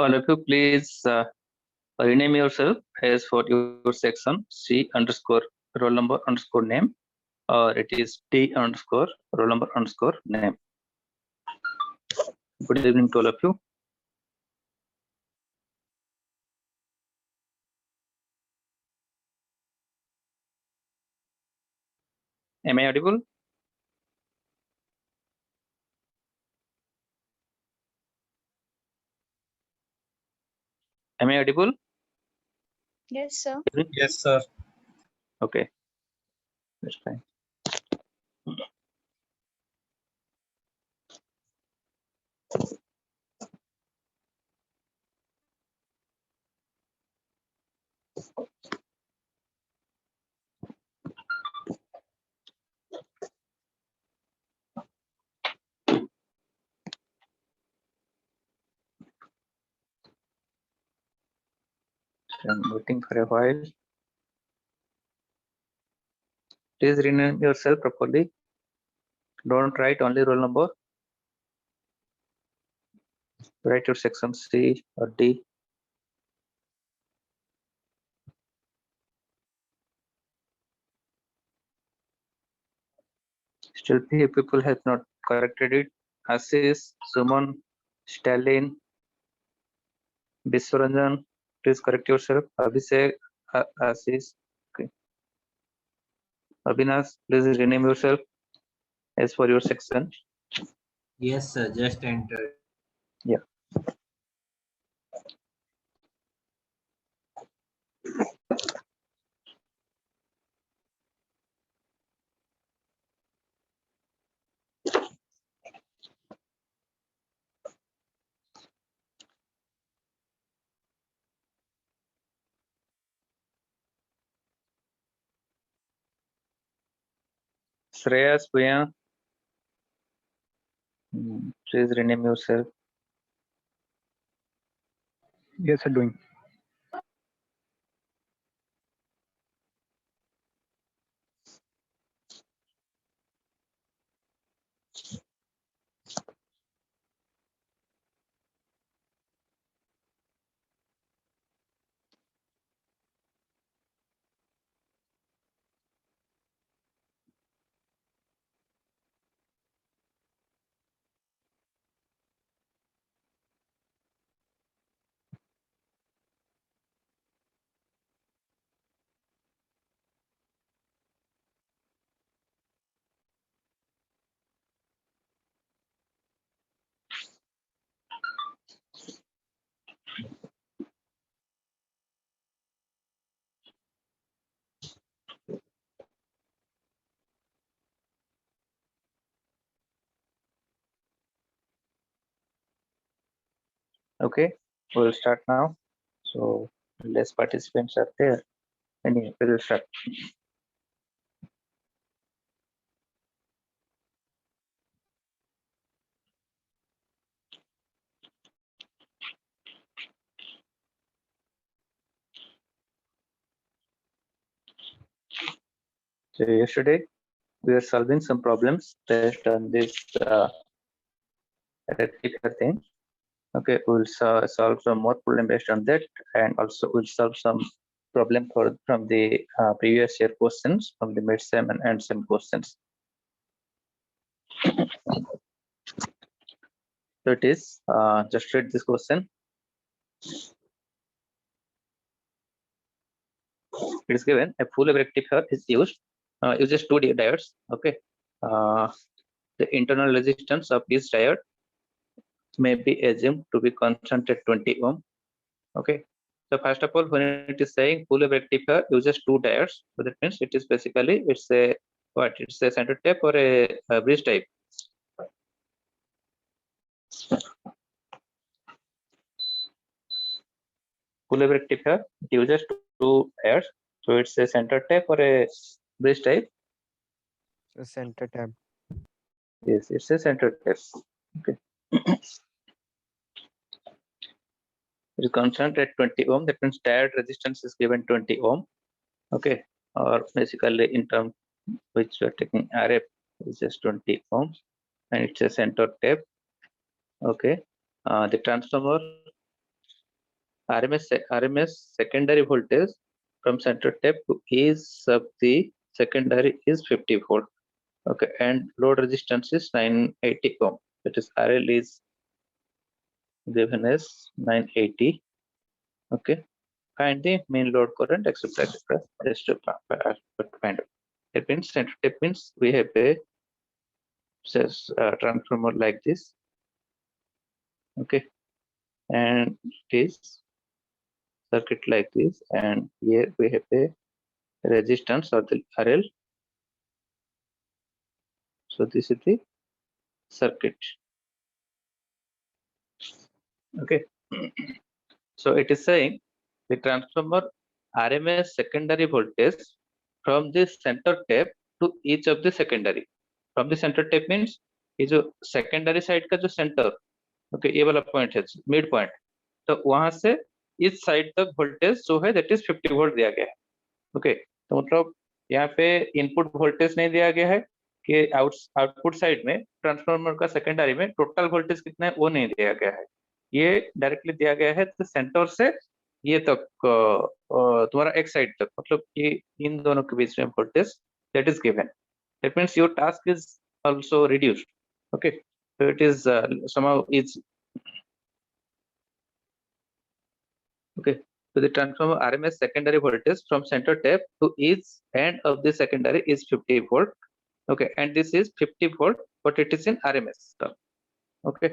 All of you, please rename yourself as for your section C underscore roll number underscore name, or it is D underscore roll number underscore name. Good evening to all of you. Am I audible? Am I audible? Yes, sir. Yes, sir. Okay, that's fine. I'm waiting for a while. Please rename yourself properly. Don't write only roll number. Write your section C or D. Still, few people have not corrected it. Assis, Suman, Stalin, Biswaranjan, please correct yourself. Abhishek, Assis, okay. Abhinash, please rename yourself as for your section. Yes, sir. Just entered. Yeah. Shreyas, Priya, please rename yourself. Yes, sir, doing. Okay, we'll start now. So less participants are there. Anyway, we'll start. So yesterday we are solving some problems based on this rectifier thing. Okay, we'll solve some more problem based on that, and also we'll solve some problem from the previous year questions, from the mid-sem and end-sem questions. So it is just read this question. It is given a full wave rectifier is used uses two diodes. Okay, the internal resistance of each diode may be assumed to be constant at 20 ohm. Okay, so first of all, when it is saying full wave rectifier uses two diodes, so that means it is basically it's a what? It's a center tape or a bridge type. Full wave rectifier uses two diodes, so it's a center tape or a bridge type. So center tab. Yes, it's a center tape. Okay. It is constant at 20 ohm. That means diode resistance is given 20 ohm. Okay, or basically in term which we are taking RF is just 20 ohms, and it's a center tape. Okay, the transformer RMS secondary voltage from center tape to each of the secondary is 50 volt. Okay, and load resistance is 980 ohm. That is RL is given as 980. Okay, find the main load current, etc. Just to find out. It means center tape means we have a transformer like this. Okay, and it is circuit like this, and here we have a resistance or the RL. So this is the circuit. Okay, so it is saying the transformer RMS secondary voltage from the center tape to each of the secondary. From the center tape means ये जो secondary side का जो center, okay, ये वाला point है mid point, तो वहां से इस साइड तक वोल्टेज जो है that is 50 वोल्ट दिया गया है. ओके, तो मतलब यहाँ पे इनपुट वोल्टेज नहीं दिया गया है कि आउटपुट साइड में ट्रांसफार्मर का सेकेंडरी में टोटल वोल्टेज कितना है वो नहीं दिया गया है. ये डायरेक्टली दिया गया है तो सेंटर से ये तक तुम्हारा एक साइड तक, मतलब ये इन दोनों के बीच में voltage that is given. That means your task is also reduced. Okay, so it is somehow is okay. So the transformer RMS secondary voltage from center tape to each end of the secondary is 50 volt. Okay, and this is 50 volt, but it is in RMS term. Okay,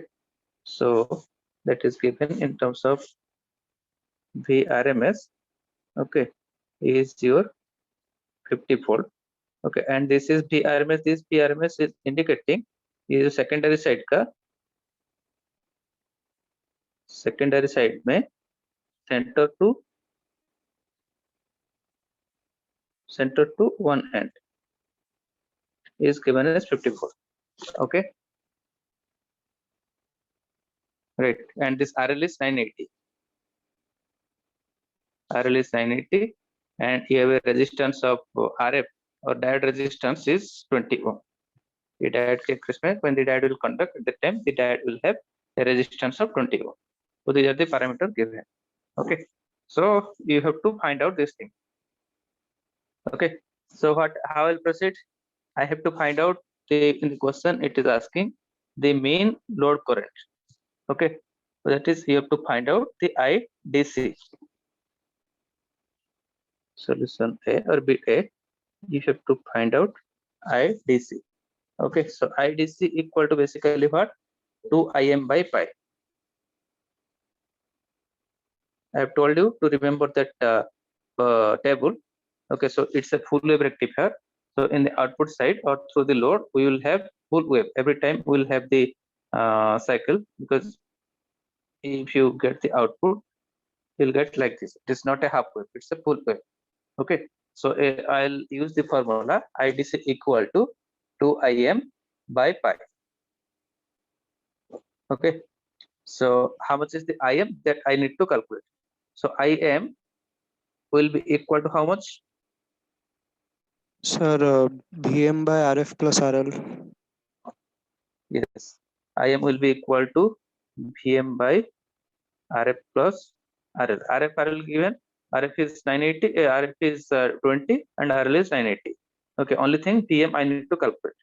so that is given in terms of VRMS. Okay, is your 50 volt. Okay, and this is VRMS. This VRMS is indicating is secondary side का secondary side में center to one end is given as 50 volt. Okay, right, and this RL is 980. RL is 980, and you have a resistance of RF or diode resistance is 20 ohm. The diode के case में when the diode will conduct, at the time the diode will have a resistance of 20 ohm. So these are the parameters given. Okay, so you have to find out this thing. Okay, so how I'll proceed? I have to find out in the question it is asking the main load current. Okay, so that is you have to find out the IDC. Solution A or B A, you have to find out IDC. Okay, so IDC equal to basically what? 2Im by pi. I have told you to remember that table. Okay, so it's a full wave rectifier. So in the output side or through the load, we will have full wave. Every time we will have the cycle, because if you get the output, you'll get like this. It is not a half wave, it's a full wave. Okay, so I'll use the formula IDC equal to 2Im by pi. Okay, so how much is the Im that I need to calculate? So Im will be equal to how much? Sir, VM by RF plus RL. Yes, Im will be equal to Vm by Rf plus RL. Rf RL given, Rf is 980, Rf is 20, and RL is 980. Okay, only thing Vm I need to calculate.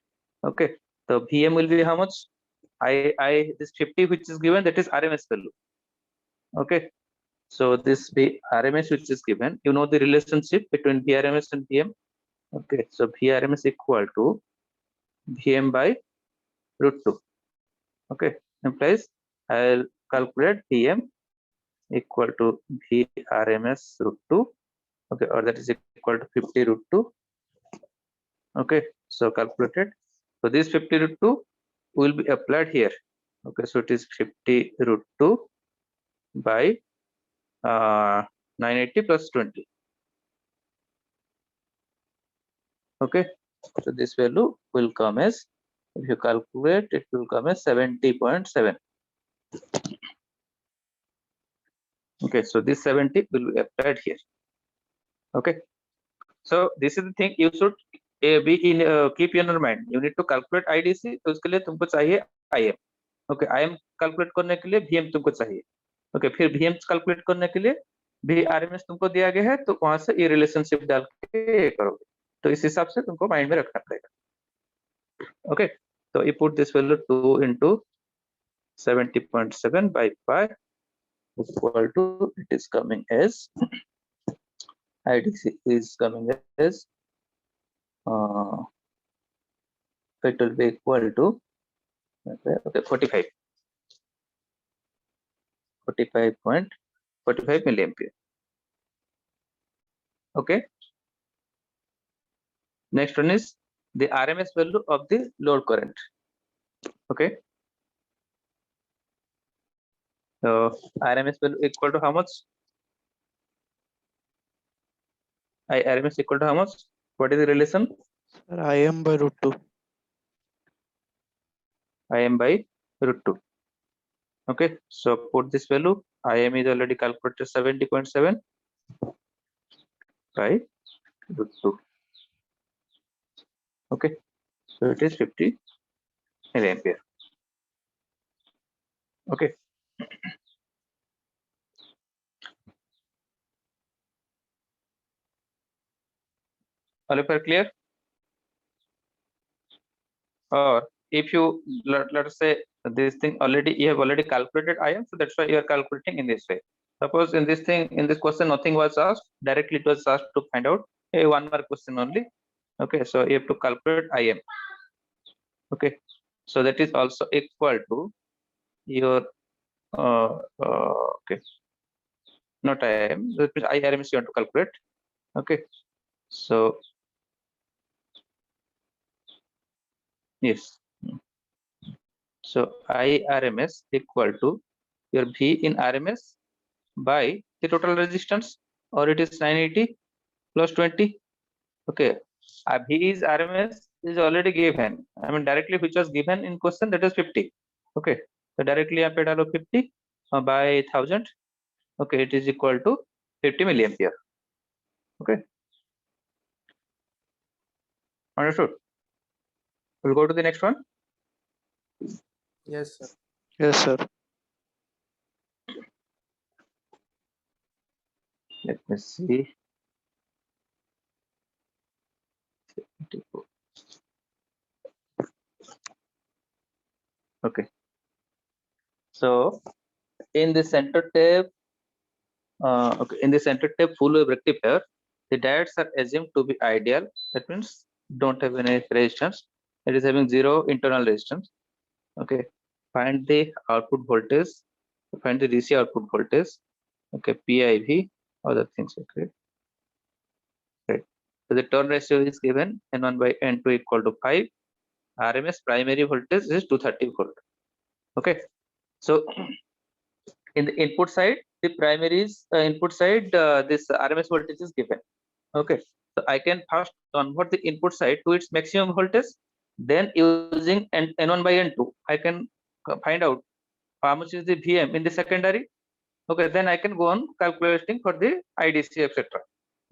Okay, so Vm will be how much? This 50 which is given, that is RMS value. Okay, so this RMS which is given, you know the relationship between VRMS and Vm. Okay, so VRMS equal to Vm by root 2. Okay, implies I'll calculate Vm equal to VRMS root 2. Okay, or that is equal to 50 root 2. Okay, so calculated. So this 50 root 2 will be applied here. Okay, so it is 50 root 2 by 980 plus 20. Okay, so this value will come as, if you calculate, it will come as 70.7. Okay, so this 70 will be applied here. Okay, so this is the thing you should be in keep in your mind. You need to calculate IDC, तो उसके लिए तुमको चाहिए IM. Okay, IM calculate करने के लिए VM तुमको चाहिए. Okay, फिर VM calculate करने के लिए भी RMS तुमको दिया गया है, तो वहां से ये रिलेशनशिप डाल के ये करोगे. तो इस हिसाब से तुमको माइंड में रखना पड़ेगा. Okay, so you put this value 2 into 70.7 by pi equal to, it is coming as IDC is coming as it will be equal to okay 45.45 milliampere. Okay, next one is the RMS value of the load current. Okay, so RMS value equal to how much? RMS equal to how much? What is the relation? Sir, IM by root 2. IM by root 2. Okay, so put this value. IM is already calculated 70.7 by root 2. Okay, so it is 50 milliampere. Okay, all of you are clear? Or if you let us say this thing already you have already calculated IM, so that's why you are calculating in this way. Suppose in this question nothing was asked, directly it was asked to find out a one mark question only. Okay, so you have to calculate IM. Okay, so that is also equal to your okay, not IM, IRMS you want to calculate. Okay, so yes, so IRMS equal to your V in RMS by the total resistance, or it is 980 plus 20. Okay, V is RMS is already given. I mean directly which was given in question, that is 50. Okay, so directly आप डालो 50 by 1000. Okay, it is equal to 50 milliampere. Okay, understood? We'll go to the next one. Yes, sir. Yes, sir. Let me see. Okay, so in the center tape, okay, in the center tape full wave rectifier, the diodes are assumed to be ideal. That means don't have any resistance. It is having zero internal resistance. Okay, find the output voltage, find the DC output voltage. Okay, PIV, other things. Okay, right. So the turn ratio is given N1 by N2 equal to 5. RMS primary voltage is 230 volt. Okay, so in the input side, the primary input side, this RMS voltage is given. Okay, so I can first convert the input side to its maximum voltage, then using N1 by N2 I can find out how much is the VM in the secondary. Okay, then I can go on calculating for the IDC, etc.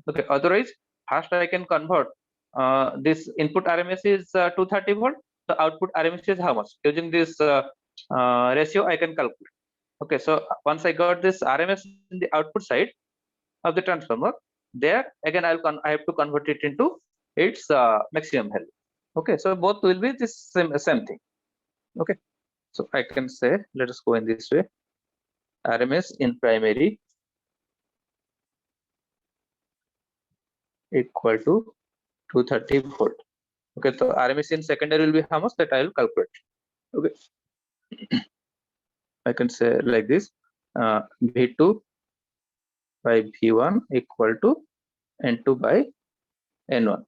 Okay, otherwise first I can convert this input RMS is 230 volt, the output RMS is how much? Using this ratio I can calculate. Okay, so once I got this RMS in the output side of the transformer, there again I have to convert it into its maximum value. Okay, so both will be this same thing. Okay, so I can say, let us go in this way. RMS in primary equal to 230 volt. Okay, so RMS in secondary will be how much, that I will calculate. Okay, I can say like this, V2 by V1 equal to N2 by N1.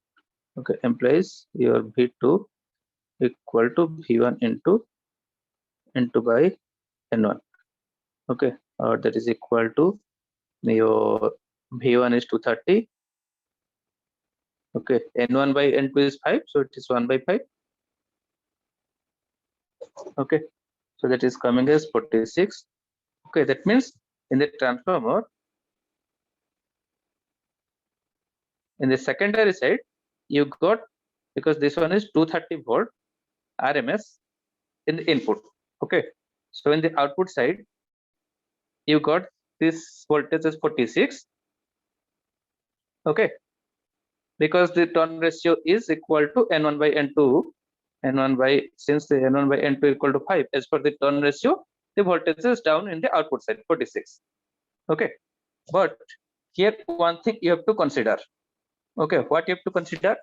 Okay, implies your V2 equal to V1 into N2 by N1. Okay, that is equal to your V1 is 230. Okay, N1 by N2 is 5, so it is 1 by 5. Okay, so that is coming as 46. Okay, that means in the transformer, in the secondary side, you got, because this one is 230 volt RMS in the input. Okay, so in the output side, you got this voltage is 46. Okay, because the turn ratio is equal to N1 by N2, since the N1 by N2 equal to 5, as per the turn ratio, the voltage is down in the output side, 46. Okay, but here one thing you have to consider. Okay, what you have to consider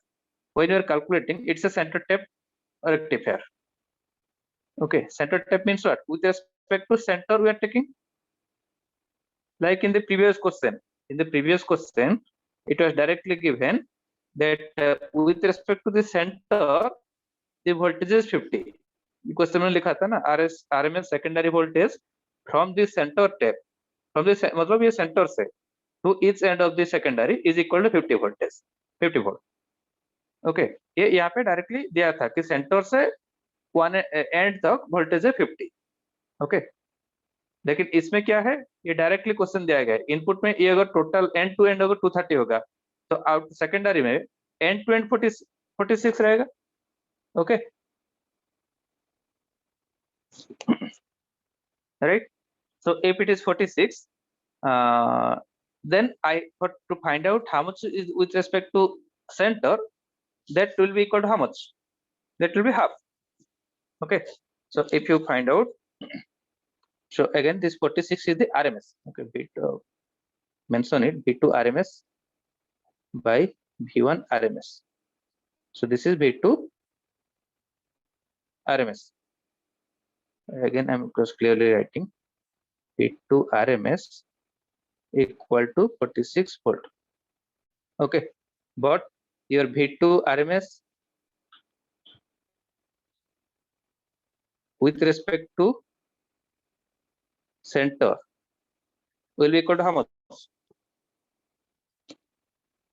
when you are calculating, it's a center tap rectifier. Okay, center tap means what? With respect to center we are taking, like in the previous question. In the previous question, it was directly given that with respect to the center, the voltage is 50. Question में लिखा था ना, RMS secondary voltage from the center tap, from the मतलब ये center से to each end of the secondary is equal to 50 voltage, 50 volt. Okay, ये यहाँ पे डायरेक्टली दिया था कि सेंटर से वन एंड तक वोल्टेज है 50. ओके, लेकिन इसमें क्या है, ये डायरेक्टली क्वेश्चन दिया गया है. इनपुट में ये अगर टोटल एंड टू एंड अगर 230 होगा, तो आउट सेकेंडरी में एंड टू एंड 46 रहेगा. Okay, right? So if it is 46, then I got to find out how much is with respect to center. That will be equal to how much? That will be half. Okay, so if you find out, so again this 46 is the RMS. Okay, mention it, V2 RMS by V1 RMS. So this is V2 RMS. Again I'm just clearly writing V2 RMS equal to 46 volt. Okay, but your V2 RMS with respect to center will be equal to how much?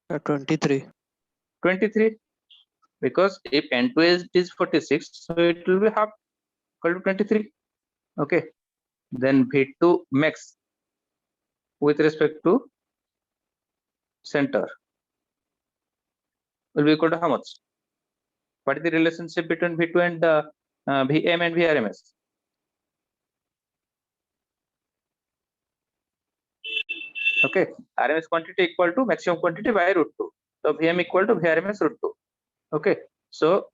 23. 23, because if N2 is 46, so it will be half, equal to 23. Okay, then V2 max with respect to center will be equal to how much? What is the relationship between V2 and VM and VRMS? Okay, RMS quantity equal to maximum quantity by root 2. So VM equal to VRMS root 2. Okay, so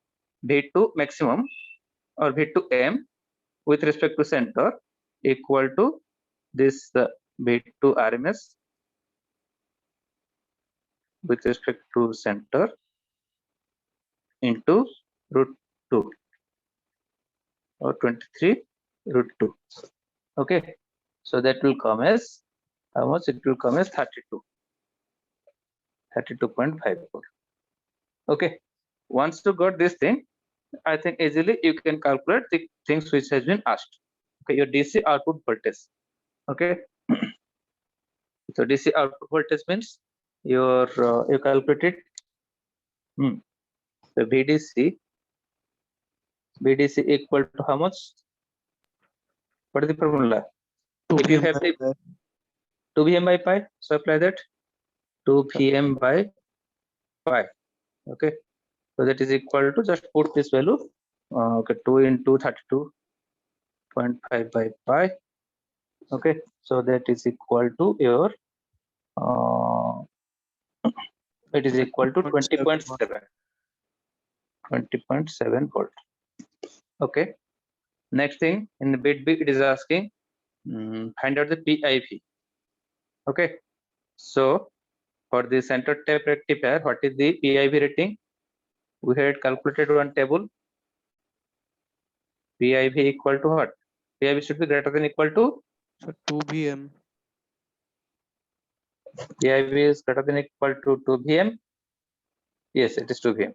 V2 maximum or V2 M with respect to center equal to this V2 RMS with respect to center into root 2 or 23 root 2. Okay, so that will come as how much? It will come as 32.5 volt. Okay, once you got this thing, I think easily you can calculate the things which has been asked. Okay, your DC output voltage. Okay, so DC output voltage means your you calculate it. So VDC equal to how much? What is the formula? If you have the 2 Vm by pi, so apply that 2 Vm by pi. Okay, so that is equal to, just put this value, okay, 2 into 32.5 by pi. Okay, so that is equal to your it is equal to 20.7 volt. Okay, next thing in the bit B, it is asking find out the PIV. Okay, so for the center tap rectifier, what is the PIV rating? We had calculated one table. PIV equal to what? PIV should be greater than equal to 2 Vm. PIV is greater than equal to 2 Vm. Yes, it is 2 Vm.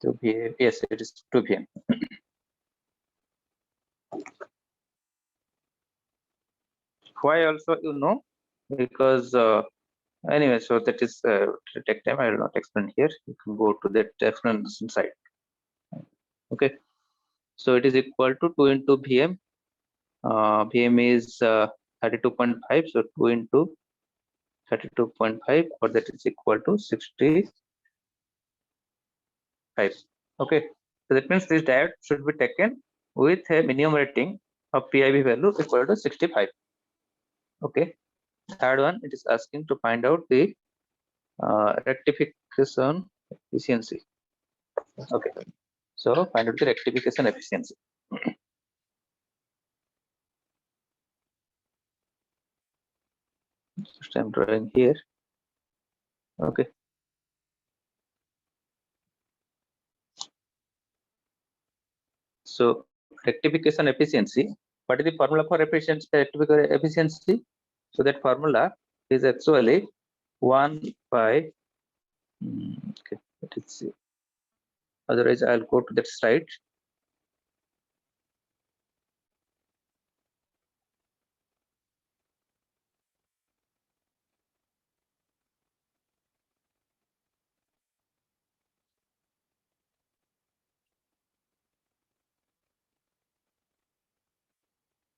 2 Vm. Yes, it is 2 Vm. Why also you know? Because anyway, so that is to take time. I will not explain here. You can go to that explanation side. Okay, so it is equal to 2 into Vm. Vm is 32.5, so 2 into 32.5, or that is equal to 65. Okay, so that means this diode should be taken with a minimum rating of PIV value equal to 65. Okay, third one, it is asking to find out the rectification efficiency. Okay, so find out the rectification efficiency. Just I'm drawing here. Okay, so rectification efficiency, what is the formula for rectification efficiency? So that formula is actually 1 by okay, let us see, otherwise I'll go to that slide.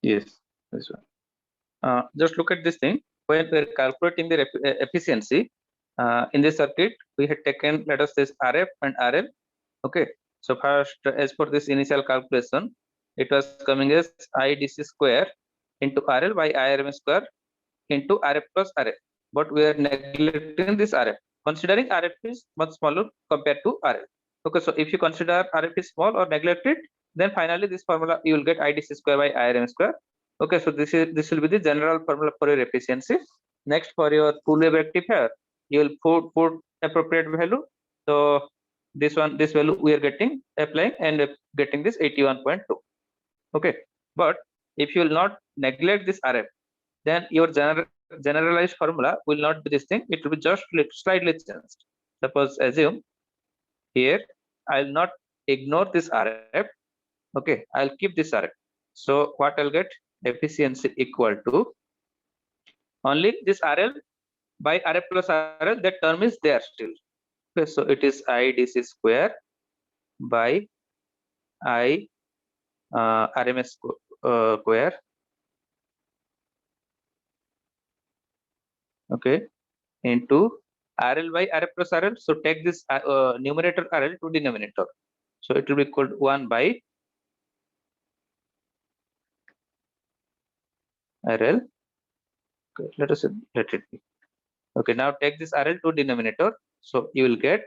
Yes, this one. Just look at this thing. When we're calculating the efficiency in this circuit, we had taken, let us say, RF and RL. Okay, so first, as for this initial calculation, it was coming as IDC square into RL by IRM square into RF plus RL. But we are neglecting this RF, considering RF is much smaller compared to RL. Okay, so if you consider RF is small or neglect it, then finally this formula you will get IDC square by IRM square. Okay, so this will be the general formula for your efficiency. Next, for your full wave rectifier, you will put appropriate value. So this value we are getting, applying and getting this 81.2. Okay, but if you will not neglect this RF, then your generalized formula will not be this thing. It will be just slightly changed. Suppose assume here I'll not ignore this RF. Okay, I'll keep this RF. So what I'll get, efficiency equal to only this RL by RF plus RL, that term is there still. Okay, so it is IDC square by I RMS square. Okay, into RL by RF plus RL. So take this numerator RL to denominator. So it will be equal to 1 by RL. Okay, let it be. Okay, now take this RL to denominator. So you will get,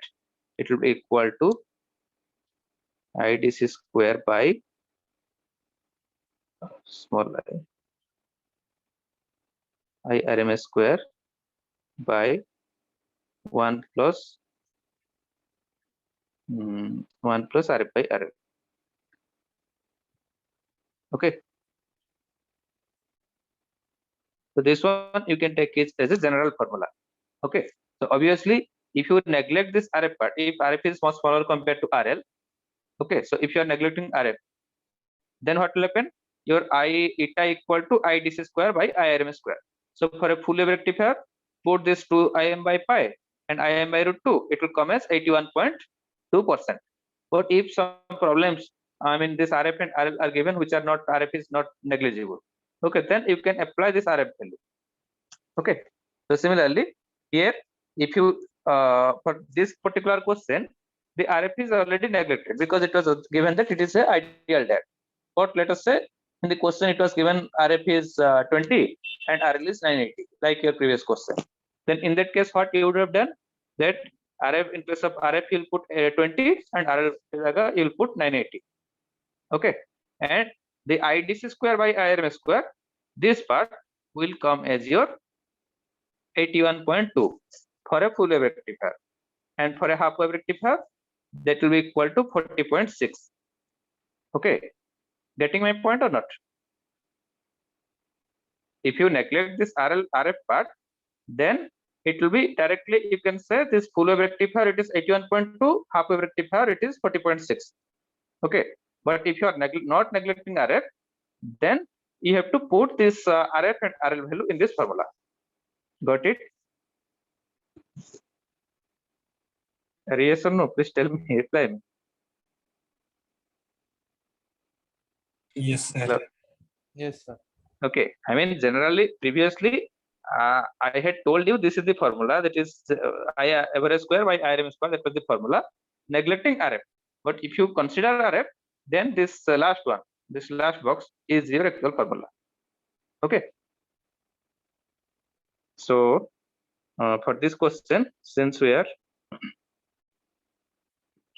it will be equal to IDC square by small I RMS square by 1 plus 1 plus RF by RL. Okay, so this one you can take it as a general formula. Okay, so obviously if you neglect this RF part, if RF is much smaller compared to RL, okay, so if you are neglecting RF, then what will happen? Your I eta equal to IDC square by IRM square. So for a full wave rectifier, put this to IM by pi and IM by √2, it will come as 81.2%. But if some problems, I mean this RF and RL are given, which are not, RF is not negligible. Okay, then you can apply this RF value. Okay, so similarly here, if you for this particular question, the RF is already neglected because it was given that it is a ideal diode. But let us say in the question it was given RF is 20 and RL is 980, like your previous question. Then in that case, what you would have done, that RF, in place of RF you'll put 20 and RL you'll put 980. Okay, and the IDC square by IRM square, this part will come as your 81.2 for a full wave rectifier, and for a half wave rectifier that will be equal to 40.6. Okay, getting my point or not? If you neglect this RF part, then it will be directly, you can say this full wave rectifier it is 81.2, half wave rectifier it is 40.6. Okay, but if you are not neglecting RF, then you have to put this RF and RL value in this formula. Got it? Yes or no? Please tell me, reply me. Yes, sir. Hello? Yes, sir. Okay, I mean generally previously I had told you this is the formula, that is I average square by IRM square, that was the formula, neglecting RF. But if you consider RF, then this last one, this last box is your actual formula. Okay, so for this question, since we are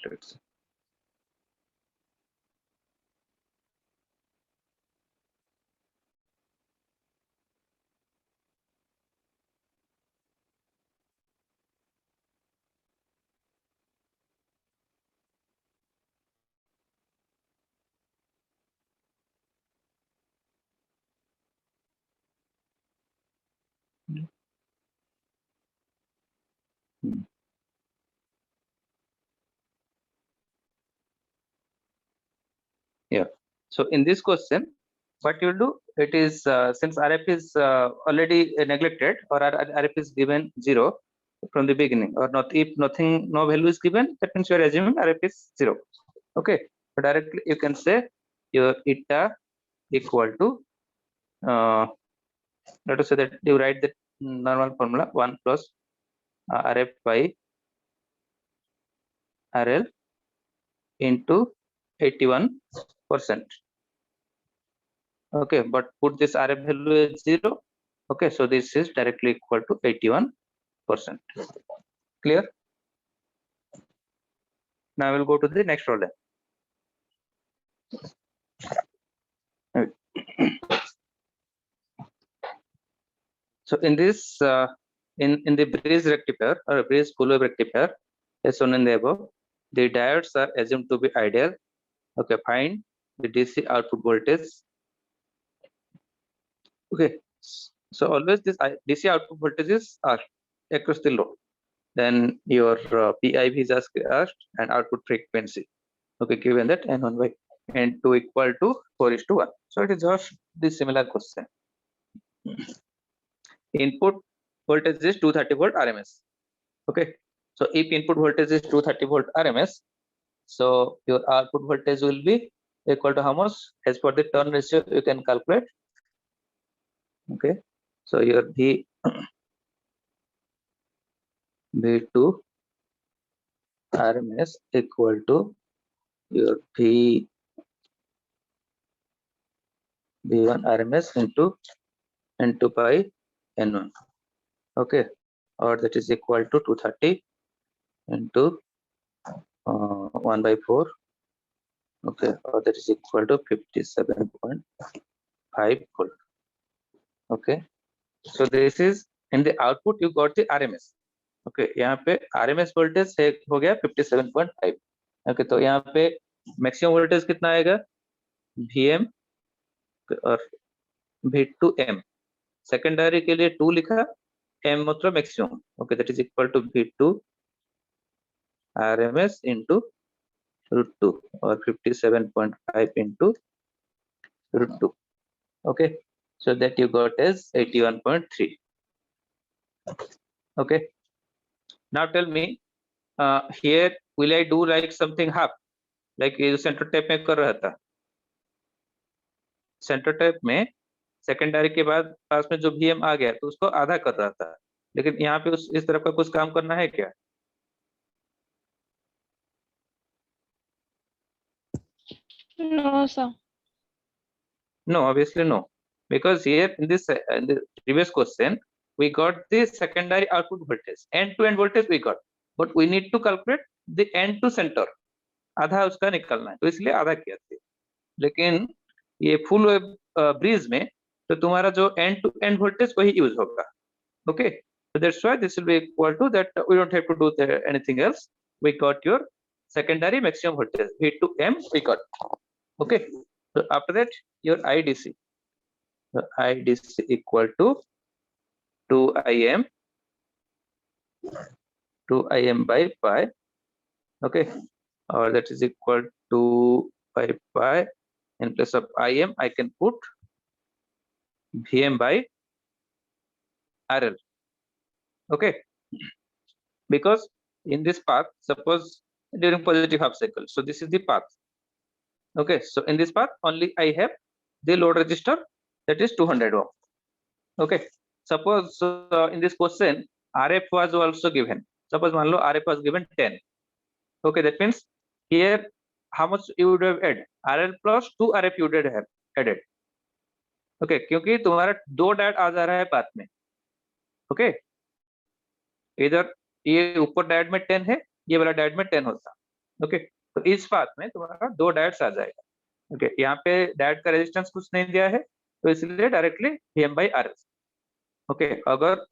let's see. Yeah, so in this question, what you do, it is since RF is already neglected, or RF is given 0 from the beginning, or not, if nothing, no value is given, that means you are assuming RF is 0. Okay, so directly you can say your eta equal to let us say that you write the normal formula 1 plus RF by RL into 81%. Okay, but put this RF value as 0. Okay, so this is directly equal to 81%. Clear? Now I will go to the next problem. So in this in the bridge rectifier or a bridge full wave rectifier, as shown in the above, the diodes are assumed to be ideal. Okay, find the DC output voltage. Okay, so always this DC output voltages are across the load. Then your PIV is asked and output frequency. Okay, given that N1 by N2 equal to 4:1. So it is just the similar question. Input voltage is 230 volt RMS. Okay, so if input voltage is 230 volt RMS, so your output voltage will be equal to how much? As per the turn ratio, you can calculate. Okay, so your V2 RMS equal to your V1 RMS into N2 by N1. Okay, or that is equal to 230 into 1 by 4. Okay, or that is equal to 57.5 volt. Okay, so this is in the output you got the RMS. Okay, यहाँ पे RMS voltage हो गया 57.5. Okay, तो यहाँ पे maximum voltage कितना आएगा? VM और V2M. सेकेंडरी के लिए 2 लिखा, M मतलब maximum. Okay, that is equal to V2 RMS into √2 or 57.5 into √2. Okay, so that you got as 81.3. Okay, now tell me here will I do like something half, like ये centre tap में कर रहा था. Centre tap में secondary के बाद पास में जो VM आ गया तो उसको आधा कर रहा था, लेकिन यहाँ पे इस तरफ का कुछ काम करना है क्या? No, sir. No, obviously no, because here in the previous question we got the secondary output voltage, end to end voltage we got, but we need to calculate the end to center. आधा उसका निकलना है, तो इसलिए आधा किया था. लेकिन ये फुल वेव ब्रिज में तो तुम्हारा जो एंड टू एंड वोल्टेज वही यूज होगा. Okay, so that's why this will be equal to that. We don't have to do anything else. We got your secondary maximum voltage V2M we got. Okay, so after that your IDC, the IDC equal to 2IM by pi. Okay, or that is equal to pi. In place of IM I can put VM by RL. Okay, because in this path, suppose during positive half cycle, so this is the path. Okay, so in this path only I have the load resistor, that is 200 ohm. Okay, suppose in this question RF was also given. Suppose मान लो RF was given 10. Okay, that means here how much you would have added? RL plus 2 RF you would have added. Okay, क्योंकि तुम्हारा दो diode आ जा रहा है path में. Okay, इधर ये ऊपर डायोड में 10 है, ये वाला डायोड में 10 होता. Okay, तो इस पाथ में तुम्हारा दो डायोड्स आ जाएगा. Okay, यहाँ पे डायोड का रेजिस्टेंस कुछ नहीं दिया है, तो इसलिए directly Vm by RL. Okay, अगर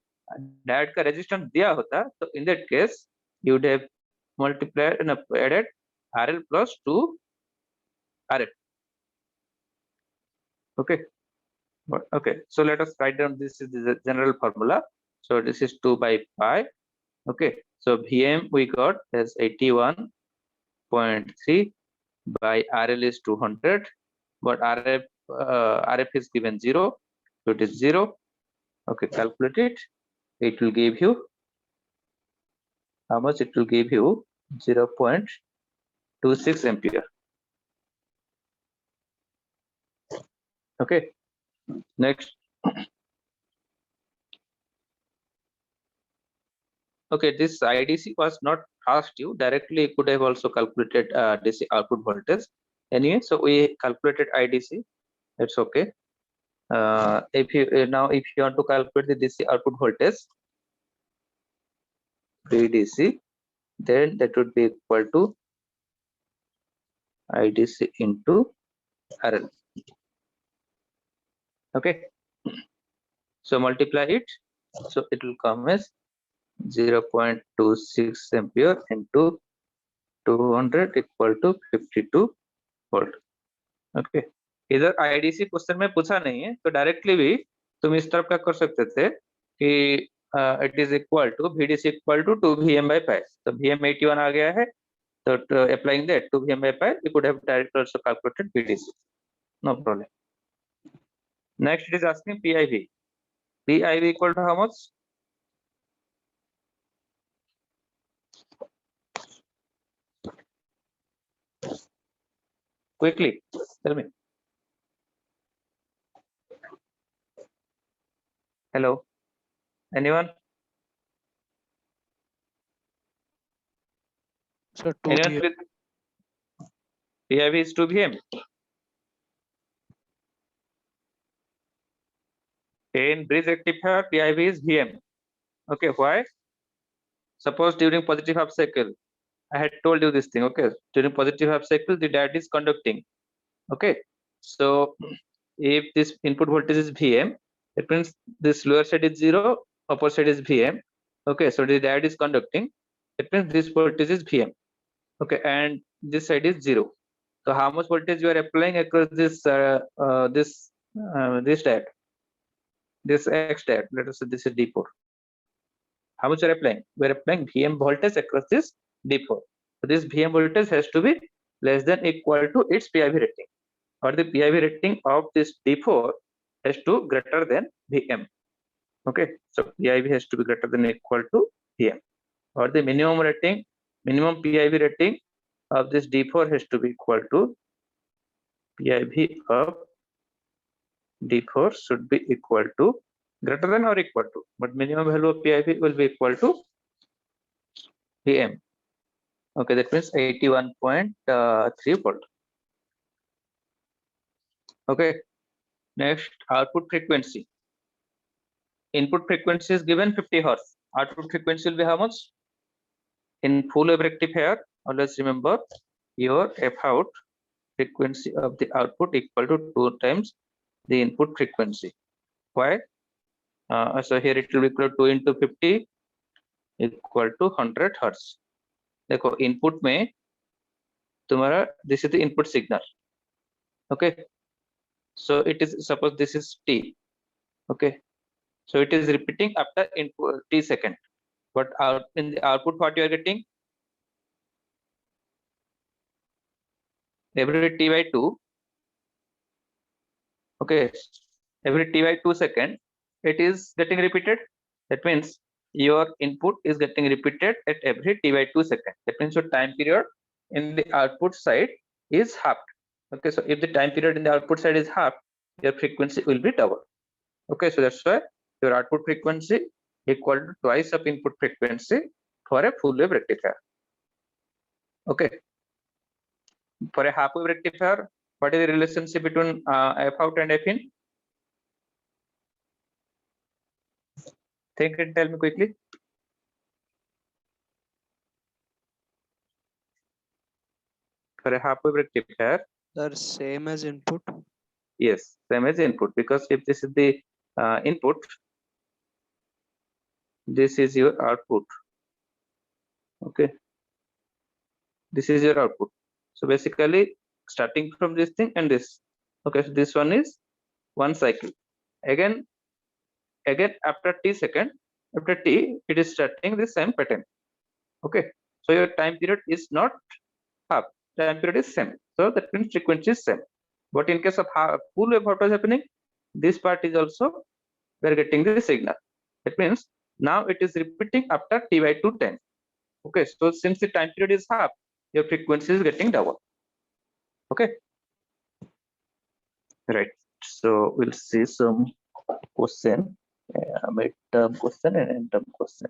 डायोड का रेजिस्टेंस दिया होता तो in that case you would have multiplied and added RL plus 2 RF. Okay, okay, so let us write down this is the general formula. So this is 2 by pi. Okay, so Vm we got as 81.3 by RL is 200, but RF is given 0, so it is 0. Okay, calculate it. It will give you how much? It will give you 0.26 ampere. Okay, next. Okay, this IDC was not asked you directly. You could have also calculated DC output voltage. Anyway, so we calculated IDC. It's okay. If you now if you want to calculate the DC output voltage, VDC, then that would be equal to IDC into RL. Okay, so multiply it, so it will come as 0.26 ampere into 200 equal to 52 volt. Okay, इधर IDC question में पूछा नहीं है, तो directly भी तुम इस तरफ क्या कर सकते थे कि it is equal to VDC equal to 2 Vm by pi. तो Vm 81 आ गया है, तो applying that 2 Vm by pi, you could have directly also calculated VDC. No problem. Next it is asking PIV. PIV equal to how much? Quickly, tell me. Hello, anyone? So 2 Anyone Vm. with PIV is 2 Vm. In bridge rectifier, PIV is Vm. Okay, why? Suppose during positive half cycle, I had told you this thing. Okay, during positive half cycle, the diode is conducting. Okay, so if this input voltage is Vm, it means this lower side is 0, upper side is Vm. Okay, so the diode is conducting. It means this voltage is Vm. Okay, and this side is 0. So how much voltage you are applying across this this diode, this X diode? Let us say this is D4. How much you are applying? We are applying Vm voltage across this D4. So this Vm voltage has to be less than equal to its PIV rating, or the PIV rating of this D4 has to greater than Vm. Okay, so PIV has to be greater than equal to Vm, or the minimum rating, minimum PIV rating of this D4 has to be equal to PIV of D4 should be equal to greater than or equal to, but minimum value of PIV will be equal to Vm. Okay, that means 81.3 volt. Okay, next output frequency. Input frequency is given 50 hertz. Output frequency will be how much? In full wave rectifier, always remember your F out frequency of the output equal to 2 times the input frequency. Why? So here it will be equal to 2 into 50 equal to 100 hertz. देखो input में तुम्हारा this is the input signal. Okay, so it is, suppose this is T. Okay, so it is repeating after input T second, but out in the output what you are getting, every T by 2. Okay, every T by 2 second it is getting repeated. That means your input is getting repeated at every T by 2 second. That means your time period in the output side is halved. Okay, so if the time period in the output side is halved, your frequency will be double. Okay, so that's why your output frequency equal to twice of input frequency for a full wave rectifier. Okay, for a half wave rectifier, what is the relationship between f out and f in? Think and tell me quickly. For a half wave rectifier, They're same as input. yes, same as input, because if this is the input, this is your output. Okay, this is your output. So basically, starting from this thing and this. Okay, so this one is one cycle. Again after t second, after t, it is starting the same pattern. Okay, so your time period is not half, time period is same. So that means frequency is same. But in case of full wave, what was happening? This part is also we are getting the signal. That means now it is repeating after t by 2 10. Okay, so since the time period is half, your frequency is getting double. Okay, right. So we'll see some question, mid-term question and end-term question.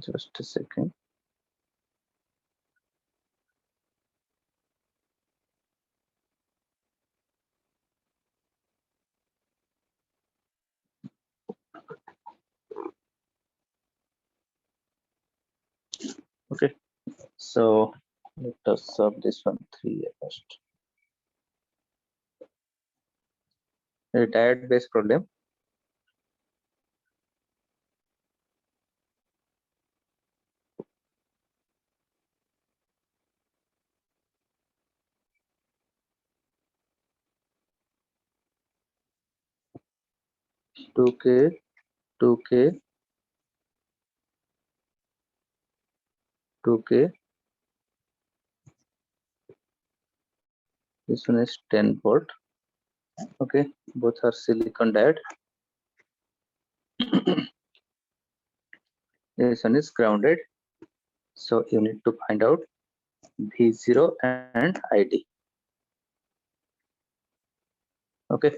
Just a second. Okay, so let us solve this one 3 first. A diode based problem. Two K. This one is 10 volt. Okay, both are silicon diode. This one is grounded. So you need to find out V0 and ID. Okay,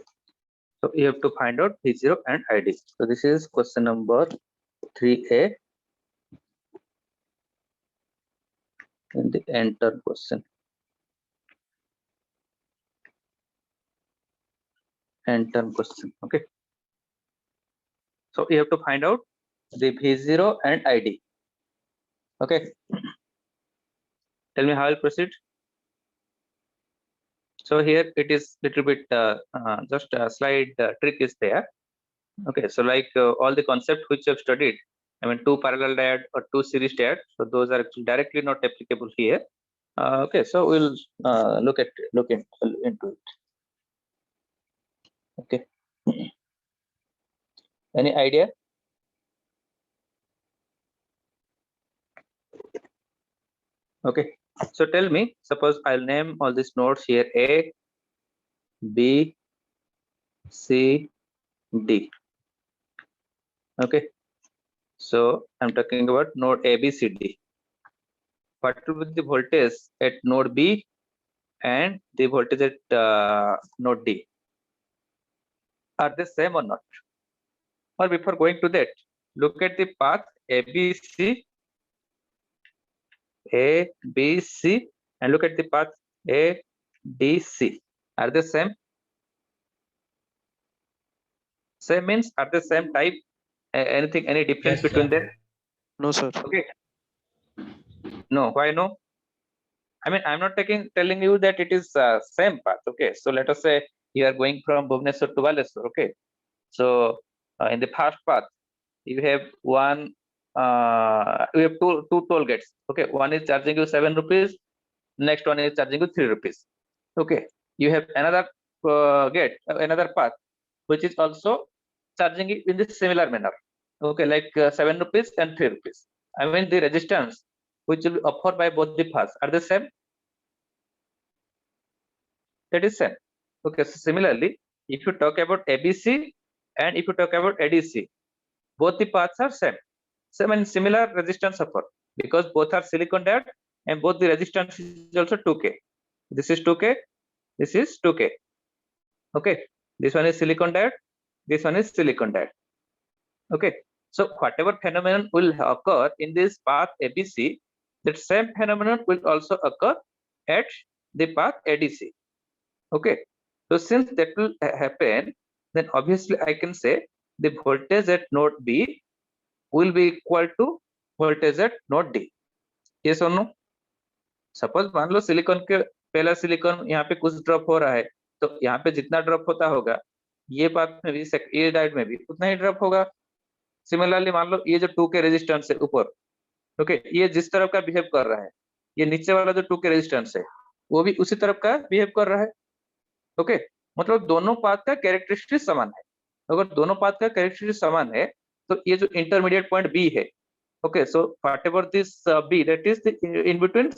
so you have to find out V0 and ID. So this is question number 3A in the end-term question. End-term question. Okay, so you have to find out the V0 and ID. Okay, tell me how I'll proceed. So here it is little bit just a slide trick is there. Okay, so like all the concept which you have studied, I mean 2 parallel diode or 2 series diode, so those are actually directly not applicable here. Okay, so we'll look into it. Okay, any idea? Okay, so tell me, suppose I'll name all these nodes here A, B, C, D. Okay, so I'm talking about node A, B, C, D. What will be the voltage at node B and the voltage at node D? Are they same or not? Or before going to that, look at the path ABC, and look at the path ADC. Are they same? Same means are they same type? Anything, any difference Yes, between sir. them? No, sir. Okay. No, why no? I mean, I'm not telling you that it is same path. Okay, so let us say you are going from Bhubaneswar to Baleswar. Okay, so in the first path, you have one. We have two toll gates. Okay, one is charging you 7 rupees. Next one is charging you 3 rupees. Okay, you have another gate, another path which is also charging it in this similar manner. Okay, like 7 rupees and 3 rupees. I mean the resistance which will be offered by both the paths are the same. That is same. Okay, so similarly, if you talk about ABC and if you talk about ADC, both the paths are same. Same and similar resistance offer because both are silicon diode and both the resistance is also 2K. This is 2K, this is 2K. Okay, this one is silicon diode, this one is silicon diode. Okay, so whatever phenomenon will occur in this path ABC, that same phenomenon will also occur at the path ADC. Okay, so since that will happen, then obviously I can say the voltage at node B will be equal to voltage at node D. Yes or no? Suppose मान लो silicon के पहला silicon यहाँ पे कुछ drop हो रहा है, तो यहाँ पे जितना ड्रॉप होता होगा ये पाथ में भी ये डायोड में भी उतना ही ड्रॉप होगा. सिमिलरली मान लो ये जो 2K रेजिस्टेंस है ऊपर, ओके, ये जिस तरफ का बिहेव कर रहा है, ये नीचे वाला जो 2K रेजिस्टेंस है वो भी उसी तरफ का बिहेव कर रहा है. ओके, मतलब दोनों पाथ का कैरेक्टरिस्टिक समान है. अगर दोनों पाथ का कैरेक्टरिस्टिक समान है तो ये जो इंटरमीडिएट पॉइंट बी है, okay, so whatever this B that is in between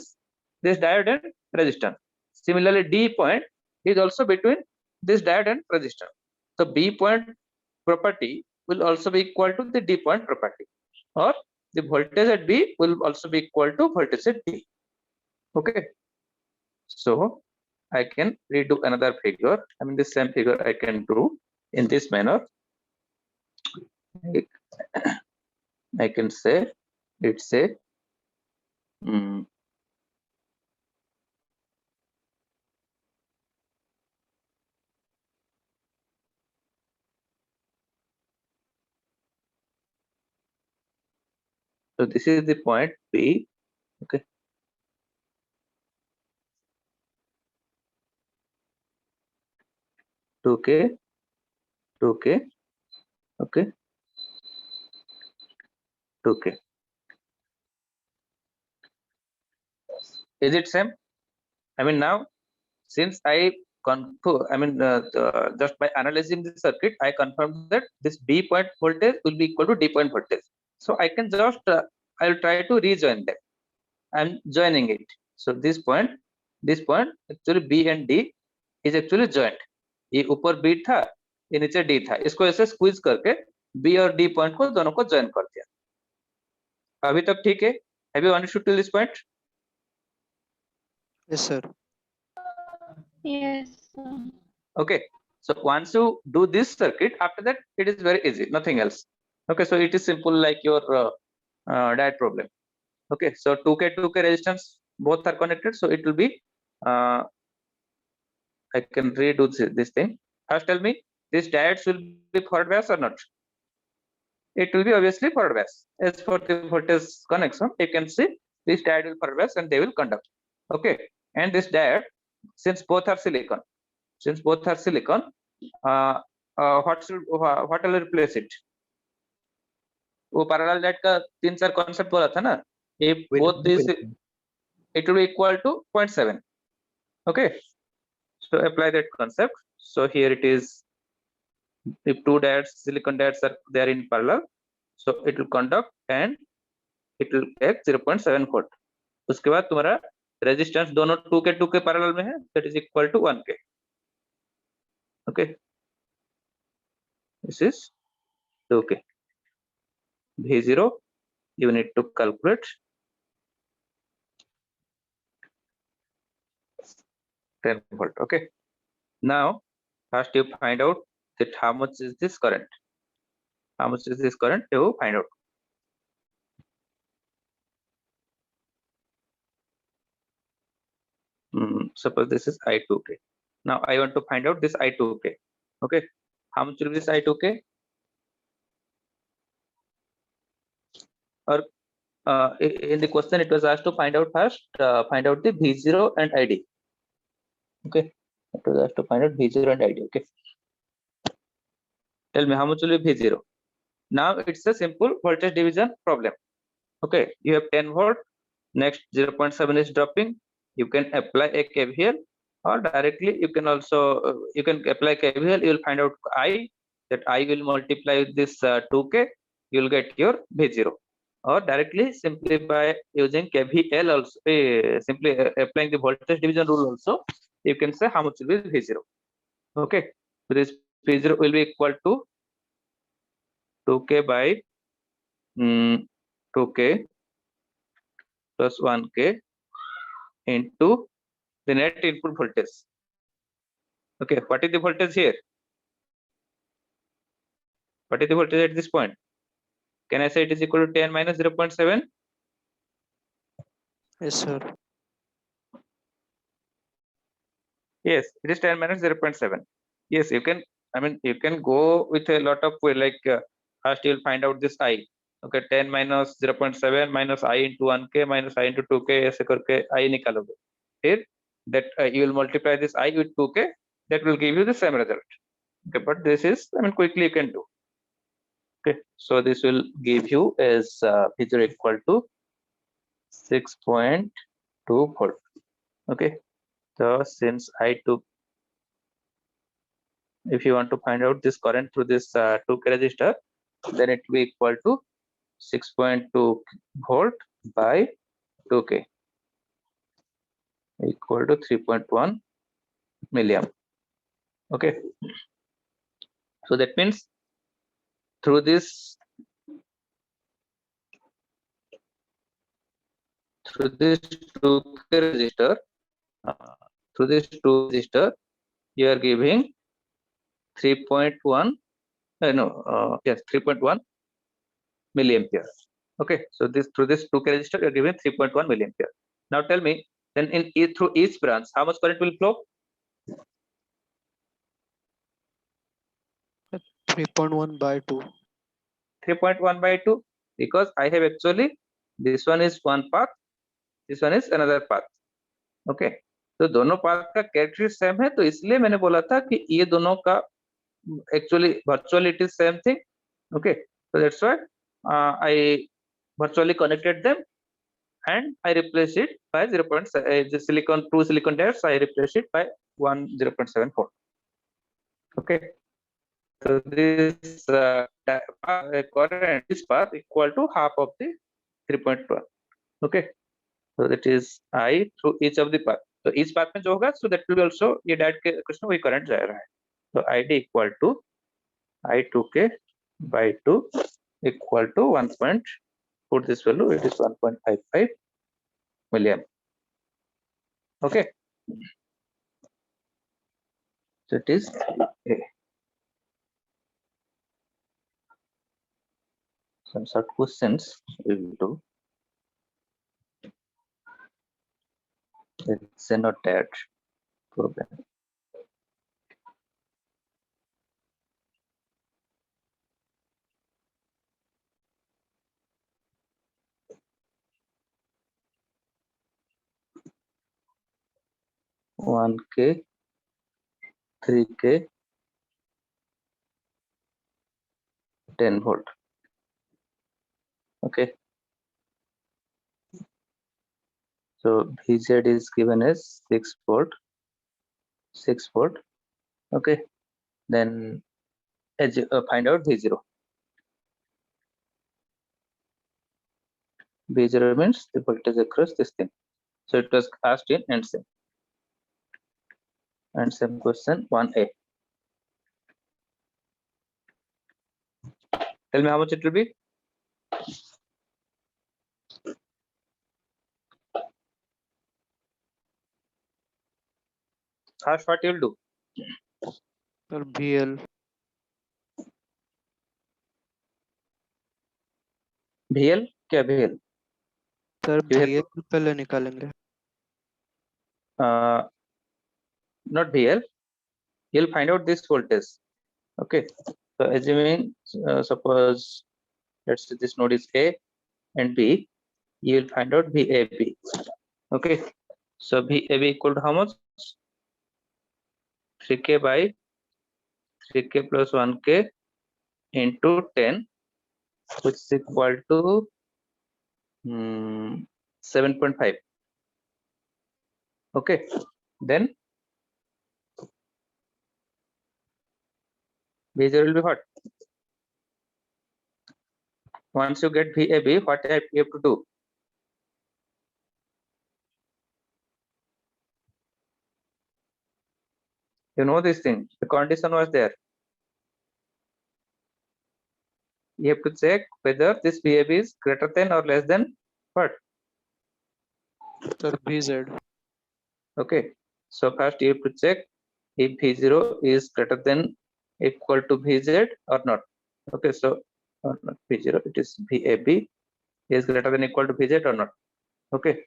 this diode and resistor. Similarly, D point is also between this diode and resistor. So B point property will also be equal to the D point property, or the voltage at B will also be equal to voltage at D. Okay, so I can redo another figure. I mean the same figure I can do in this manner. I can say it's a so this is the point B. Okay, okay, okay, 2K. Is it same? I mean now, since I just by analyzing the circuit, I confirmed that this B point voltage will be equal to D point voltage. So I can just I will try to rejoin them. I'm joining it. So this point actually B and D is actually joined. ये ऊपर B था, ये नीचे D था. इसको ऐसे squeeze करके B और D पॉइंट को दोनों को ज्वाइन कर दिया. अभी तक ठीक है? Have you understood till this point? Yes, sir. Yes, sir. Okay, so once you do this circuit, after that it is very easy, nothing else. Okay, so it is simple like your diode problem. Okay, so 2K resistance both are connected, so it will be I can redo this thing. First tell me, this diodes will be forward bias or not? It will be obviously forward bias. As for the voltage connection, you can see this diode will forward bias and they will conduct. Okay, and this diode, since both are silicon, what will replace it? वो parallel diode का 3-4 concept बोला था ना, if both these it will be equal to 0.7. Okay, so apply that concept. So here it is, if two diodes, silicon diodes are there in parallel, so it will conduct and it will take 0.7 volt. उसके बाद तुम्हारा resistance दोनों 2K parallel में है, that is equal to 1K. Okay, this is 2K. V0 you need to calculate 10 volt. Okay, now first you find out that how much is this current. How much is this current? You find out. Suppose this is I2K. Now I want to find out this I2K. Okay, how much will be this I2K? Or in the question it was asked to find out first, find out the V0 and ID. Okay, it was asked to find out V0 and ID. Okay, tell me how much will be V0. Now it's a simple voltage division problem. Okay, you have 10 volt, next 0.7 is dropping. You can apply a KVL, or directly you can also you can apply KVL. You will find out I that I will multiply with this 2k, you will get your V0. Or directly simply by using KVL also, simply applying the voltage division rule also, you can say how much will be V0. Okay, so this V0 will be equal to 2k by 2k plus 1k into the net input voltage. Okay, what is the voltage here? What is the voltage at this point? Can I say it is equal to 10 minus 0.7? Yes, sir. Yes, it is 10 minus 0.7. Yes, you can, I mean, you can go with a lot of way, like first you will find out this I. Okay, 10 minus 0.7 minus I into 1k minus I into 2k ऐसे करके I निकालोगे. फिर that you will multiply this I with 2k, that will give you the same result. Okay, but this is, I mean, quickly you can do. Okay, so this will give you as V0 equal to 6.2 volt. Okay, so since I took, if you want to find out this current through this 2k resistor, then it will be equal to 6.2 volt by 2k equal to 3.1 milliamp. Okay, so that means through this 2k resistor, through this 2 resistor, you are giving 3.1 yes, 3.1 milliampere. Okay, so this through this 2k resistor, you are giving 3.1 milliampere. Now tell me, then in through each branch, how much current will flow? 3.1 by 2. 3.1 by 2, because I have actually, this one is one path, this one is another path. Okay, तो दोनों path का characteristic same है, तो इसलिए मैंने बोला था कि ये दोनों का actually virtually it is same thing. Okay, so that's why I virtually connected them and I replace it by 0.7 the silicon, two silicon diodes, I replace it by 0.74. Okay, so this current, this path equal to half of the 3.1. Okay, so that is I through each of the path. So each path में जो होगा, so that will be also ये direct के question वही current जा रहा है. So ID equal to I2k by 2 equal to 1. Put this value, it is 1.55 milliamp. Okay, so it is A. Some sort of questions we will do. It's not that problem. One K, 3K, 10 volt. Okay, so VZ is given as 6 volt. Okay, then as find out V0. V0 means the voltage across this thing. So it was asked in ANSEM. ANSEM question 1A. Tell me how much it will be. First, what you will do? Sir, VL. VL क्या VL? Sir You have VL पहले निकालेंगे. not VL. You'll find out this voltage. Okay, so assuming suppose let's say this node is A and B, you will find out VAB. Okay, so VAB equal to how much? 3K by 3K plus 1K into 10, which is equal to 7.5. Okay, then V0 will be what? Once you get VAB, what you have to do? You know this thing. The condition was there. You have to check whether this VAB is greater than or less than what? Sir, VZ. Okay. So first you have to check if V0 is greater than equal to VZ or not. Okay. So not V0, it is VAB is greater than equal to VZ or not. Okay.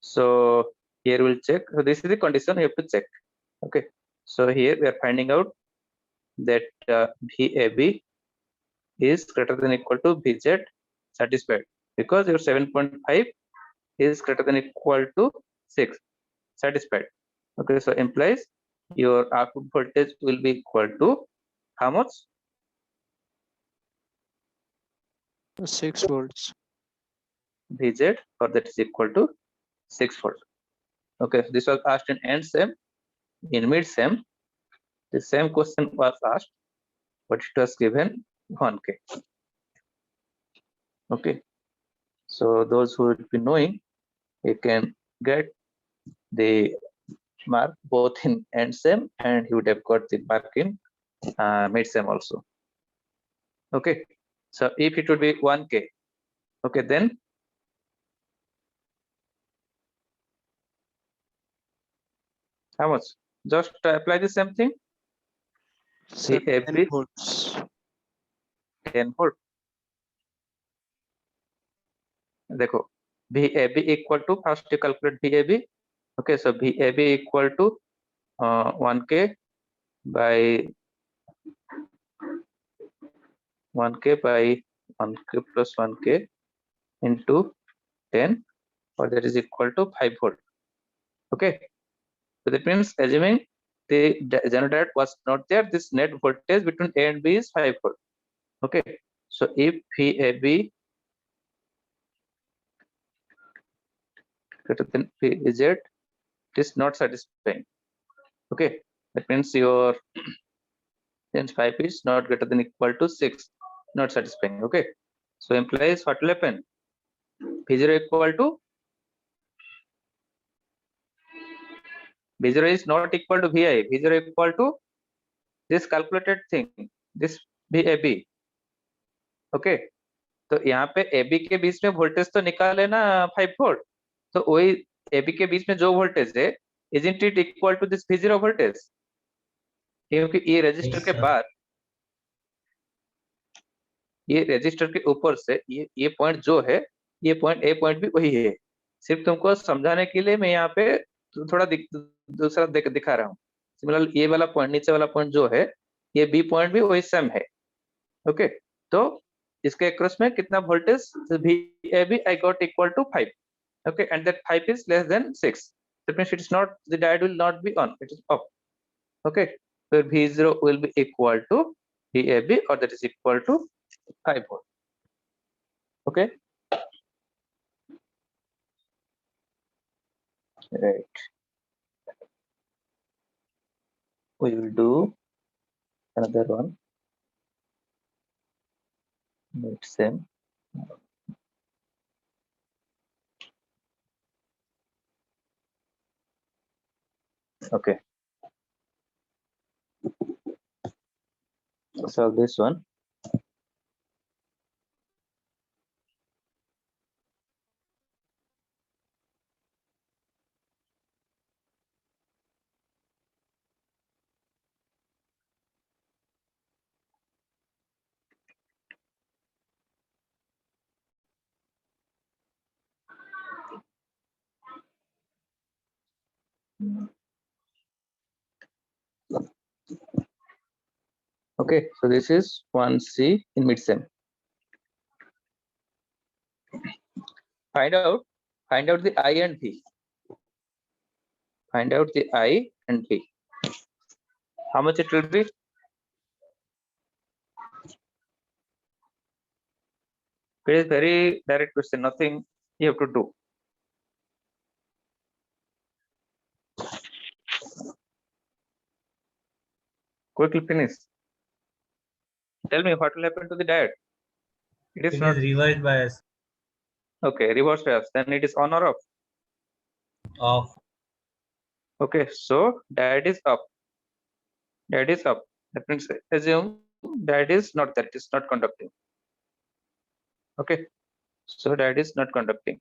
So here we'll check. So this is the condition you have to check. Okay. So here we are finding out that VAB is greater than equal to VZ satisfied because your 7.5 is greater than equal to 6 satisfied. Okay, so implies your output voltage will be equal to how much? 6 volts. VZ, or that is equal to 6 volts. Okay, so this was asked in end sem. In mid sem, the same question was asked, but it was given 1K. Okay, so those who will be knowing, you can get the mark both in end sem and you would have got the mark in mid sem also. Okay, so if it would be 1K, okay, then how much? Just apply the same thing. Sir, 10 VAB volts. 10 volt. देखो VAB equal to, first you calculate VAB. Okay, so VAB equal to 1K by 1K by 1K plus 1K into 10, or that is equal to 5 volt. Okay, so that means assuming the generator was not there, this net voltage between A and B is 5 volt. Okay, so if VAB greater than VZ, it is not satisfying. Okay, that means your then 5 is not greater than equal to 6, not satisfying. Okay, so implies what will happen? V0 equal to V0 is not equal to VI. V0 equal to this calculated thing, this VAB. Okay, तो यहाँ पे AB के बीच में voltage तो निकाले ना 5 volt, तो वही AB के बीच में जो वोल्टेज है, isn't it equal to this V0 voltage? क्योंकि ये रजिस्टर Yes, के sir. बाद, ये रजिस्टर के ऊपर से ये पॉइंट जो है, ये पॉइंट ए पॉइंट भी वही है. सिर्फ तुमको समझाने के लिए मैं यहाँ पे थोड़ा दूसरा दिखा रहा हूँ. सिमिलर ये वाला पॉइंट, नीचे वाला पॉइंट जो है, ये बी पॉइंट भी वही सेम है. ओके, तो इसके अक्रॉस में कितना voltage? VAB I got equal to 5. Okay, and that 5 is less than 6. That means it is not, the diode will not be on, it is off. Okay, so V0 will be equal to VAB, or that is equal to 5 volt. Okay, right, we will do another one. Same. Okay, so this one. Okay, so this is 1C in mid-sem. Find out the I and V. Find out the I and V. How much it will be? It is very direct question, nothing you have to do. Quickly finish. Tell me what will happen to the diode. It is It not is reversed bias. okay. Reverse bias. Then it is on or off. Off. Okay, so diode is up. Diode is up. That means assume diode is not there. It is not conducting. Okay, so diode is not conducting.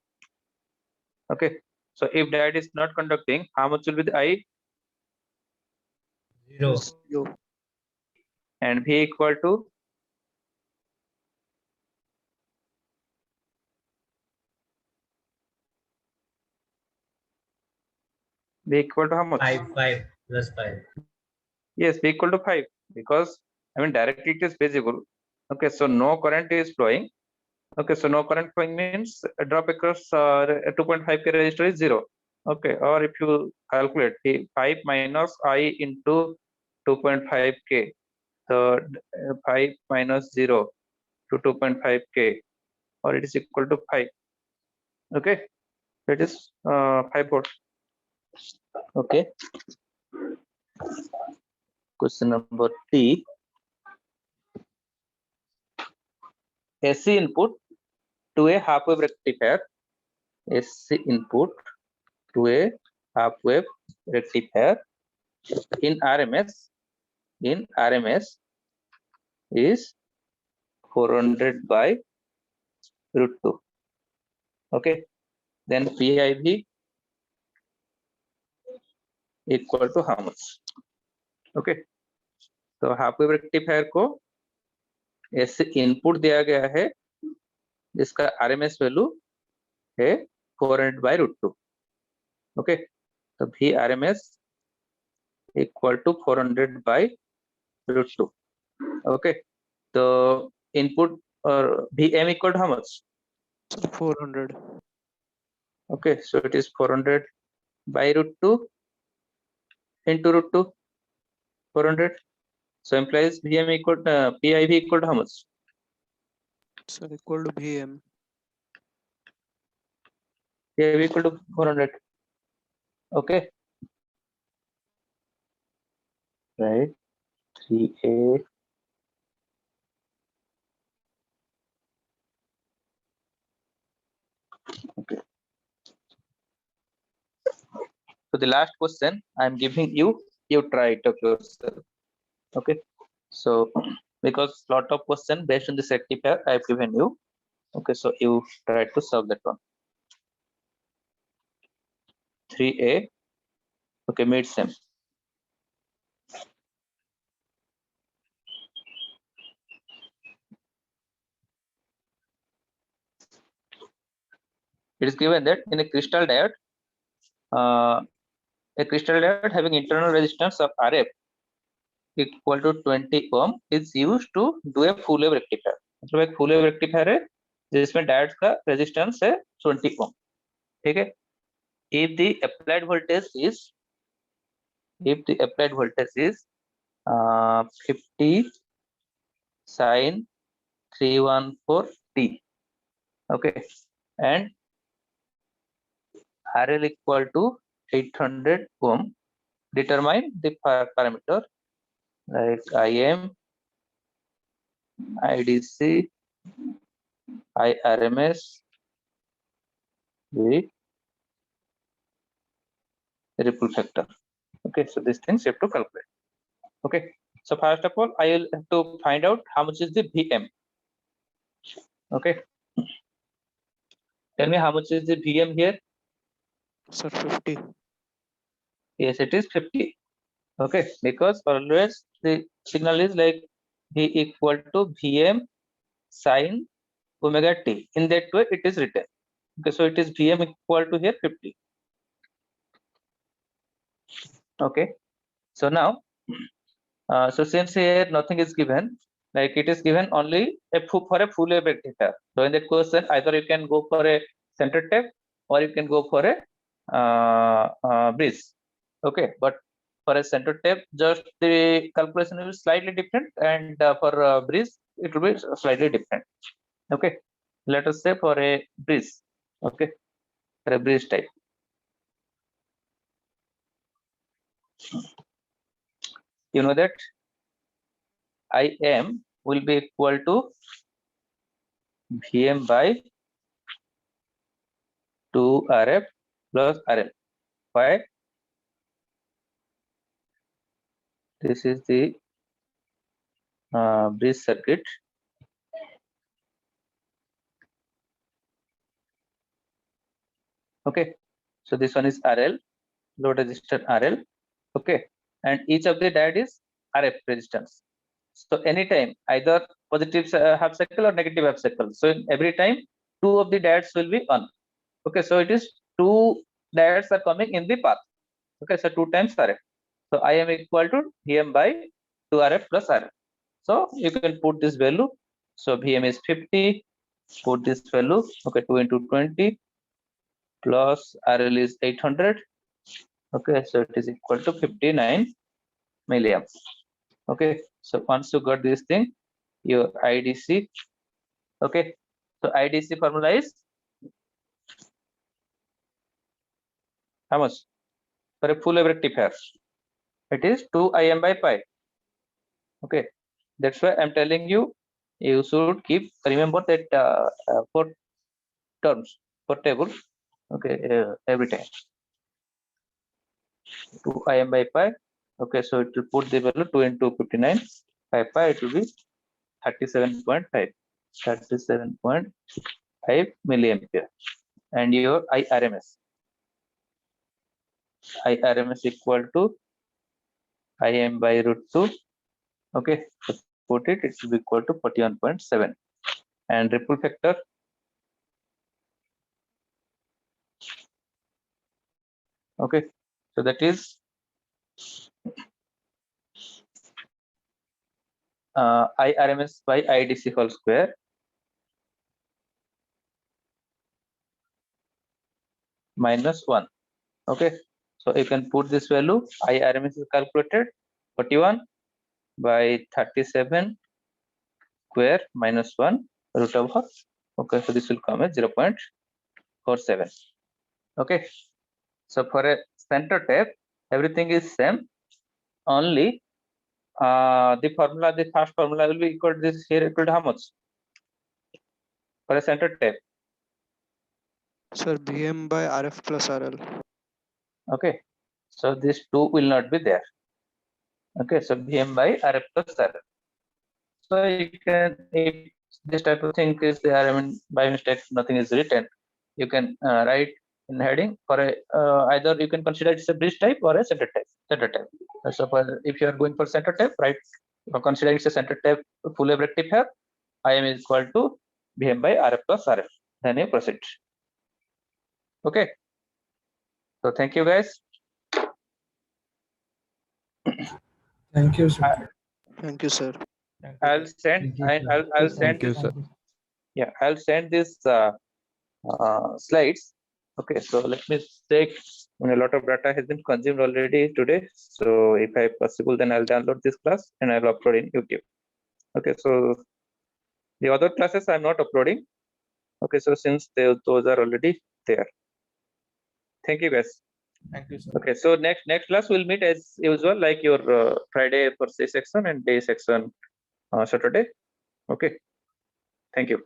Okay, so if diode is not conducting, how much will be the I? 0. 0. And V equal to how much? 5 plus 5. Yes, V equal to 5 because I mean directly it is visible. Okay, so no current is flowing. Okay, so no current flowing means a drop across 2.5K resistor is 0. Okay, or if you calculate 5 minus I into 2.5K, so 5 minus 0 to 2.5K, or it is equal to 5. Okay, that is 5 volts. Okay, question number D. AC input to a half wave rectifier. AC input to a half wave rectifier in RMS is 400 by root 2. Okay, then PIV equal to how much? Okay, तो half wave rectifier को ऐसे input दिया गया है जिसका RMS value है 400 by root 2. Okay, तो V RMS equal to 400 by root 2. Okay, तो input or VM equal to how much? So 400. Okay, so it is 400 by root 2 into root 2, 400. So implies VM equal to PIV equal to how much? So equal to VM. PIV equal to 400. Okay, right? 3A. Okay. So the last question I'm giving you, you try it of yourself. Okay. So because lot of question based on this rectifier I've given you. Okay, so you try to solve that one. 3A. Okay, mid same. It is given that in a crystal diode, having internal resistance of RF equal to 20 ohm is used to do a full wave rectifier. मतलब एक full wave rectifier है जिसमें diode का resistance है 20 ohm. ठीक है? If the applied voltage is 50 sin 314t. Okay, and RL equal to 800 ohm. Determine the parameter like IM, IDC, IRMS, the ripple factor. Okay, so these things you have to calculate. Okay, so first of all, I will have to find out how much is the VM. Okay, tell me how much is the VM here. Sir 50. Yes, it is 50. Okay, because always the signal is like V equal to VM sin omega t. In that way, it is written. Okay, so it is VM equal to here 50. Okay, so now, so since here nothing is given, like it is given only for a full wave rectifier. So in that question, either you can go for a center tap or you can go for a bridge. Okay, but for a center tap, just the calculation will be slightly different, and for bridge, it will be slightly different. Okay, let us say for a bridge. Okay, for a bridge type. You know that I am will be equal to Vm by 2 Rf plus Rl. Why? This is the bridge circuit. Okay, so this one is RL, load resistor RL. Okay, and each of the diode is RF resistance. So anytime either positive half cycle or negative half cycle. So in every time 2 of the diodes will be on. Okay, so it is 2 diodes are coming in the path. Okay, so 2 times RF. So I am equal to Vm by 2 RF plus RF. So you can put this value. So Vm is 50. Put this value. Okay, 2 into 20 plus RL is 800. Okay, so it is equal to 59 milliamps. Okay, so once you got this thing, your IDC. Okay, so IDC formula is how much? For a full wave rectifier, it is 2Im by pi. Okay, that's why I'm telling you, you should keep remember that 4 terms per table. Okay, every time 2Im by pi. Okay, so it will put the value 2 into 59 by pi. It will be 37.5. 37.5 milliampere. And your IRMS equal to Im by root 2. Okay, so put it, it will be equal to 41.7. And ripple factor, okay, so that is IRMS by IDC whole square minus 1. Okay, so you can put this value. IRMS is calculated 41 by 37 square minus 1 root over. Okay, so this will come as 0.47. Okay, so for a center tape, everything is same. Only the formula, the first formula will be equal to this here equal to how much for a center tape? Sir, Vm by Rf plus RL. Okay, so this 2 will not be there. Okay, so Vm by Rf plus RL. So you can, if this type of thing is there, I mean by mistake nothing is written, you can write in heading for a either you can consider it's a bridge type or a center type. So if you are going for center type, right, consider it's a center type full wave rectifier, Im is equal to Vm by Rf plus Rf. Then you proceed. Okay, so thank you guys. Thank you, sir. Thank you, sir. I'll send I'll send Thank you, sir. yeah, I'll send this slides. Okay, so let me check. A lot of data has been consumed already today, so if I possible, then I'll download this class and I'll upload in YouTube. Okay, so the other classes I'm not uploading. Okay, so since those are already there. Thank you guys. Thank you, sir. Okay, so next class we'll meet as usual, like your Friday for C section and day section Saturday. Okay, thank you.